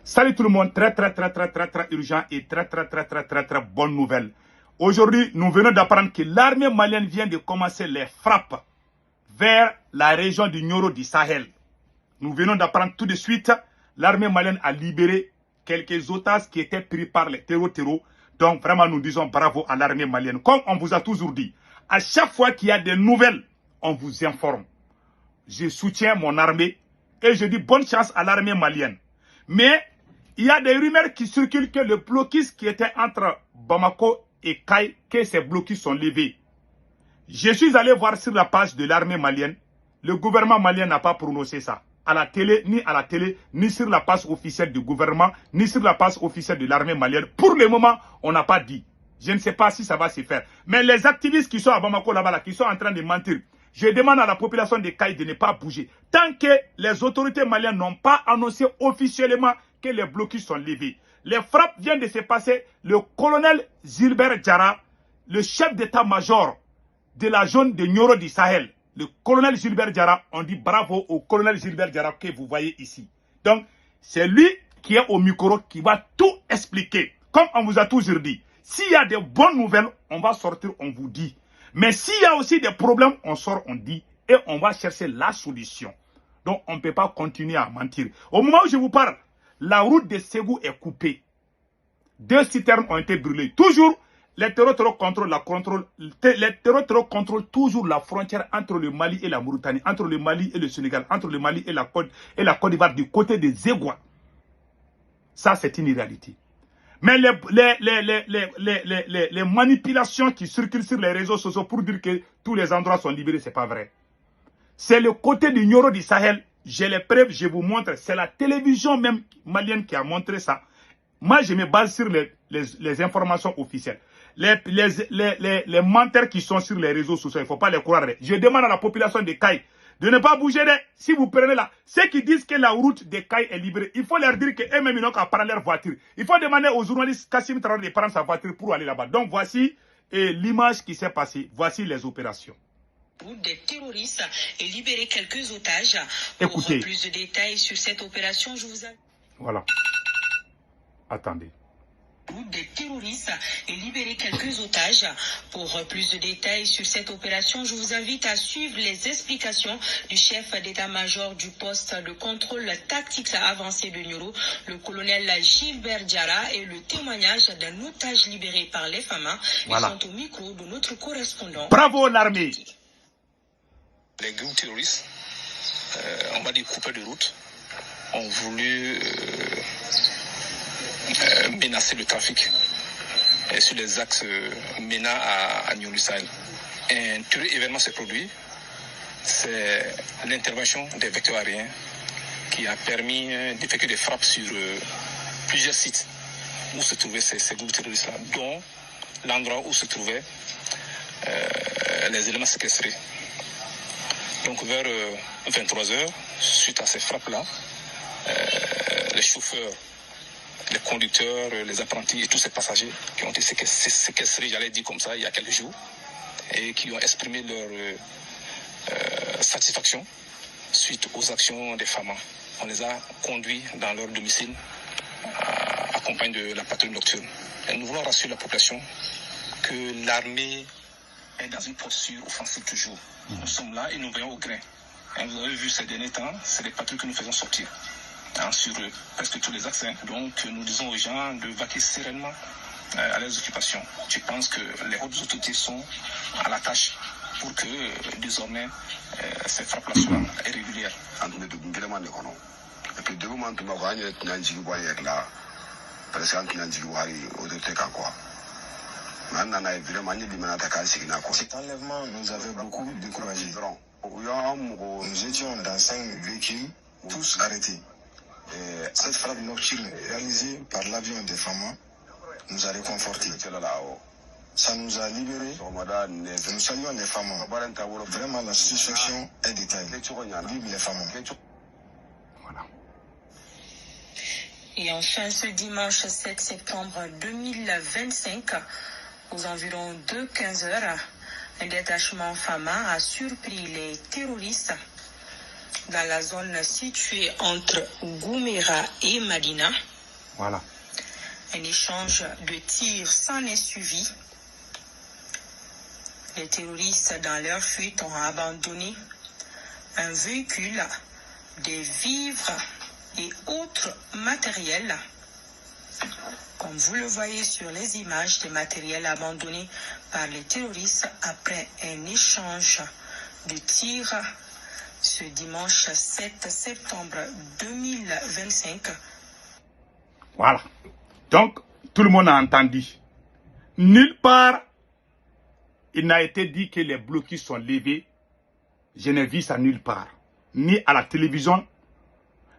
Salut tout le monde, très urgent et très bonne nouvelle. Aujourd'hui, nous venons d'apprendre que l'armée malienne vient de commencer les frappes vers la région du Nioro du Sahel. Nous venons d'apprendre tout de suite, l'armée malienne a libéré quelques otages qui étaient pris par les terreaux. Donc vraiment, nous disons bravo à l'armée malienne. Comme on vous a toujours dit, à chaque fois qu'il y a des nouvelles, on vous informe. Je soutiens mon armée et je dis bonne chance à l'armée malienne. Mais il y a des rumeurs qui circulent que le blocus qui était entre Bamako et Kay, que ces blocus sont levés. Je suis allé voir sur la page de l'armée malienne. Le gouvernement malien n'a pas prononcé ça. À la télé, ni sur la page officielle du gouvernement, ni sur la page officielle de l'armée malienne. Pour le moment, on n'a pas dit. Je ne sais pas si ça va se faire. Mais les activistes qui sont à Bamako là-bas, qui sont en train de mentir, je demande à la population de Kay de ne pas bouger. Tant que les autorités maliennes n'ont pas annoncé officiellement que les blocus sont levés. Les frappes viennent de se passer. Le colonel Gilbert Diarra, le chef d'état-major de la zone de Nioro du Sahel, le colonel Gilbert Diarra, on dit bravo au colonel Gilbert Diarra que vous voyez ici. Donc, c'est lui qui est au micro qui va tout expliquer. Comme on vous a toujours dit, s'il y a de bonnes nouvelles, on va sortir, on vous dit. Mais s'il y a aussi des problèmes, on sort, on dit, et on va chercher la solution. Donc, on ne peut pas continuer à mentir. Au moment où je vous parle, la route de Ségou est coupée. 2 citernes ont été brûlées. Toujours, les terreaux contrôlent toujours la frontière entre le Mali et la Mauritanie, entre le Mali et le Sénégal, entre le Mali et la Côte d'Ivoire, du côté des Zégois. Ça, c'est une réalité. Mais les manipulations qui circulent sur les réseaux sociaux pour dire que tous les endroits sont libérés, ce n'est pas vrai. C'est le côté du Nioro du Sahel. J'ai les preuves, je vous montre. C'est la télévision même malienne qui a montré ça. Moi, je me base sur les informations officielles. Les menteurs qui sont sur les réseaux sociaux, il ne faut pas les croire. Je demande à la population de Kay de ne pas bouger. Si vous prenez là, ceux qui disent que la route de Kay est libérée, il faut leur dire qu'eux-mêmes, ils n'ont qu'à prendre leur voiture. Il faut demander aux journalistes Kassim Traoré de prendre sa voiture pour aller là-bas. Donc, voici l'image qui s'est passée. Voici les opérations. Des terroristes et libérer quelques otages. Écoutez. Pour plus de détails sur cette opération, je vous invite. Voilà. Attendez. Des terroristes et libérer quelques otages. Pour plus de détails sur cette opération, je vous invite à suivre les explications du chef d'état-major du poste de contrôle tactique avancé de Nioro, le colonel Gilbert Diarra, et le témoignage d'un otage libéré par les FAMA. Voilà. Ils sont au micro de notre correspondant. Bravo l'armée. Les groupes terroristes, on va dire coupés de route, ont voulu menacer le trafic sur les axes MENA à Nioro Sahel. Un terrible événement s'est produit, c'est l'intervention des vecteurs aériens qui a permis d'effectuer des frappes sur plusieurs sites où se trouvaient ces groupes terroristes-là, dont l'endroit où se trouvaient les éléments séquestrés. Donc vers 23h, suite à ces frappes-là, les chauffeurs, les conducteurs, les apprentis et tous ces passagers qui ont été séquestrés, j'allais dire comme ça, il y a quelques jours, et qui ont exprimé leur satisfaction suite aux actions des FAMA. On les a conduits dans leur domicile, accompagnés de la patrouille nocturne. Et nous voulons rassurer la population que l'armée est dans une posture offensive toujours. Nous sommes là et nous veillons au grain. Et vous avez vu ces derniers temps, c'est des patrouilles que nous faisons sortir sur presque tous les axes. Donc nous disons aux gens de vaquer sereinement à leurs occupations. Je pense que les hautes autorités sont à la tâche pour que désormais ces frappes-là soient régulières. Et puis, depuis que cet enlèvement nous avait beaucoup découragés. Nous étions dans 5 véhicules, tous arrêtés. Et cette frappe nocturne réalisée par l'avion des FAMA nous a réconfortés. Ça nous a libérés. Nous saluons les FAMA. Vraiment, la satisfaction est détaillée. Vive les FAMA. Voilà. Et enfin, ce dimanche 7 septembre 2025, aux environs de 15 heures, un détachement FAMA a surpris les terroristes dans la zone située entre Gouméra et Madina. Voilà. Un échange de tirs s'en est suivi. Les terroristes, dans leur fuite, ont abandonné un véhicule, des vivres et autres matériels. Comme vous le voyez sur les images, des matériels abandonnés par les terroristes après un échange de tirs ce dimanche 7 septembre 2025. Voilà. Donc, tout le monde a entendu. Nulle part, il n'a été dit que les blocus sont levés. Je n'ai vu ça nulle part. Ni à la télévision,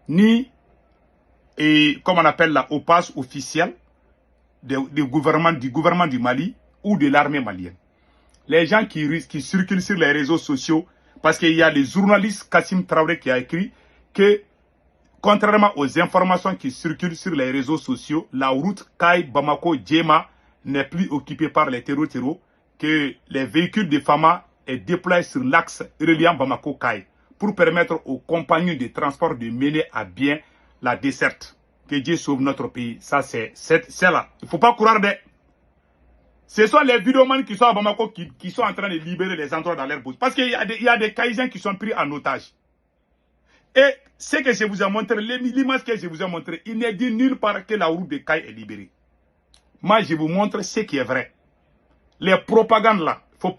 ni, comme on appelle là, au pass officiel du gouvernement du Mali ou de l'armée malienne. Les gens qui circulent sur les réseaux sociaux, parce qu'il y a les journalistes Kassim Traoré qui a écrit que, contrairement aux informations qui circulent sur les réseaux sociaux, la route Kaye-Bamako-Djema n'est plus occupée par les terreaux, que les véhicules de FAMA est déployé sur l'axe reliant Bamako-Kaye pour permettre aux compagnies de transport de mener à bien la desserte. Que Dieu sauve notre pays. Ça, c'est là. Il ne faut pas croire des... Ce sont les vidéomans qui sont à Bamako qui sont en train de libérer les endroits dans leur bouche. Parce qu'il y a des Kaïsiens qui sont pris en otage. Et ce que je vous ai montré, l'image que je vous ai montré, il n'est dit nulle part que la route de Kaye est libérée. Moi, je vous montre ce qui est vrai. Les propagandes là, il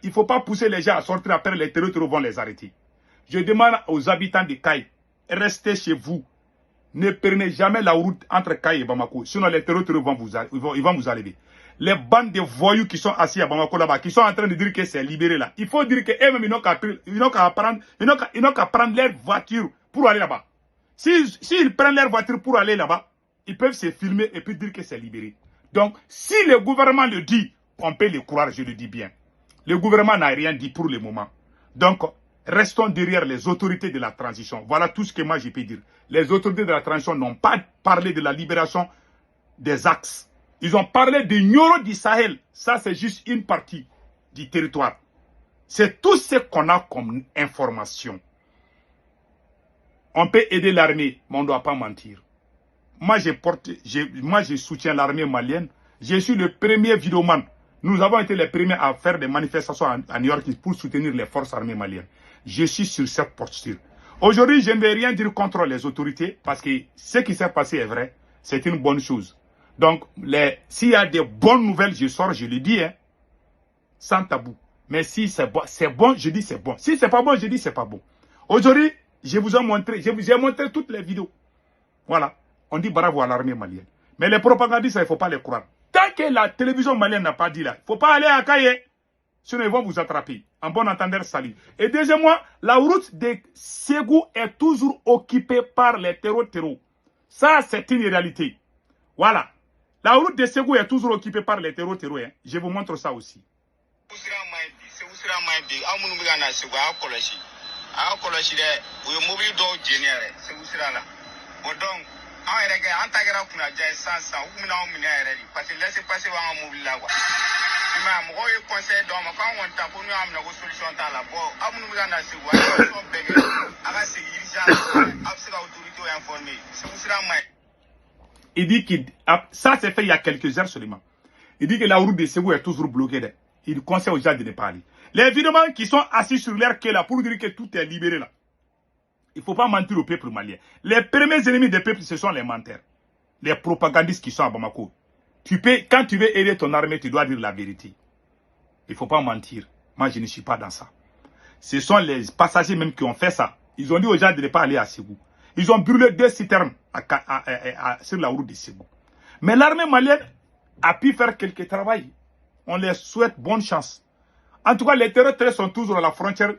ne faut pas pousser les gens à sortir après, les terroristes vont les arrêter. Je demande aux habitants de Kaye, restez chez vous. Ne prenez jamais la route entre Kaye et Bamako. Sinon, les terroristes vont vous enlever. Les bandes de voyous qui sont assis à Bamako là-bas, qui sont en train de dire que c'est libéré là. Il faut dire qu'eux-mêmes, ils n'ont qu'à prendre leur voiture pour aller là-bas. S'ils prennent leur voiture pour aller là-bas, ils peuvent se filmer et puis dire que c'est libéré. Donc, si le gouvernement le dit, on peut le croire, je le dis bien. Le gouvernement n'a rien dit pour le moment. Donc, restons derrière les autorités de la transition. Voilà tout ce que moi je peux dire. Les autorités de la transition n'ont pas parlé de la libération des axes. Ils ont parlé de Nioro du Sahel. Ça, c'est juste une partie du territoire. C'est tout ce qu'on a comme information. On peut aider l'armée, mais on ne doit pas mentir. Moi, je soutiens l'armée malienne. Je suis le premier vidéoman. Nous avons été les premiers à faire des manifestations à New York pour soutenir les forces armées maliennes. Je suis sur cette posture. Aujourd'hui, je ne vais rien dire contre les autorités parce que ce qui s'est passé est vrai. C'est une bonne chose. Donc, s'il y a des bonnes nouvelles, je sors, je le dis, hein, sans tabou. Mais si c'est bon, je dis c'est bon. Si c'est pas bon, je dis c'est pas bon. Aujourd'hui, je vous ai montré toutes les vidéos. Voilà. On dit bravo à l'armée malienne. Mais les propagandistes, il ne faut pas les croire. Tant que la télévision malienne n'a pas dit là, il ne faut pas aller à Kaye. Sinon, ils vont vous attraper. En bon entendeur, salut. Et deuxièmement, la route de Ségou est toujours occupée par les terreaux. Ça, c'est une réalité. Voilà. La route de Ségou est toujours occupée par les terreaux. Hein. Je vous montre ça aussi. Il dit que ça s'est fait il y a quelques heures seulement. Il dit que la route de Ségou est toujours bloquée. Il conseille aux gens de ne pas aller. Les vidéomans qui sont assis sur l'air là pour dire que tout est libéré là. Il ne faut pas mentir au peuple malien. Les premiers ennemis des peuples, ce sont les menteurs. Les propagandistes qui sont à Bamako. Quand tu veux aider ton armée, tu dois dire la vérité. Il ne faut pas mentir. Moi, je ne suis pas dans ça. Ce sont les passagers même qui ont fait ça. Ils ont dit aux gens de ne pas aller à Ségou. Ils ont brûlé 2 citernes sur la route de Ségou. Mais l'armée malienne a pu faire quelques travail. On les souhaite bonne chance. En tout cas, les terroristes sont toujours à la frontière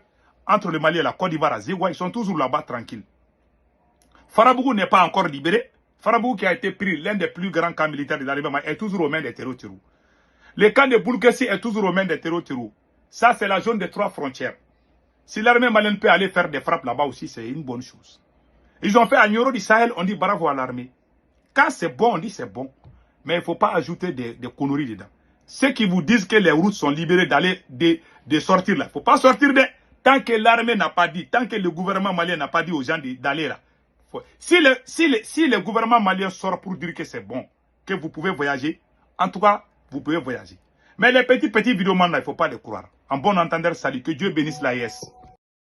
entre le Mali et la Côte d'Ivoire à Zégoua. Ils sont toujours là-bas tranquilles. Farabougou n'est pas encore libéré. Farabougou qui a été pris, l'un des plus grands camps militaires de l'armée malienne, est toujours aux mains des terreaux. Le camp de Boulkessi est toujours aux mains des terreaux. Ça, c'est la zone des 3 frontières. Si l'armée malienne peut aller faire des frappes là-bas aussi, c'est une bonne chose. Ils ont fait à Nioro du Sahel, on dit bravo à l'armée. Quand c'est bon, on dit c'est bon. Mais il ne faut pas ajouter des conneries dedans. Ceux qui vous disent que les routes sont libérées d'aller de sortir là, il ne faut pas sortir de... Tant que l'armée n'a pas dit, tant que le gouvernement malien n'a pas dit aux gens d'aller là, Si le gouvernement malien sort pour dire que c'est bon, que vous pouvez voyager, en tout cas, vous pouvez voyager. Mais les petits vidéomans, là, il ne faut pas les croire. En bon entendeur, salut, que Dieu bénisse l'AES.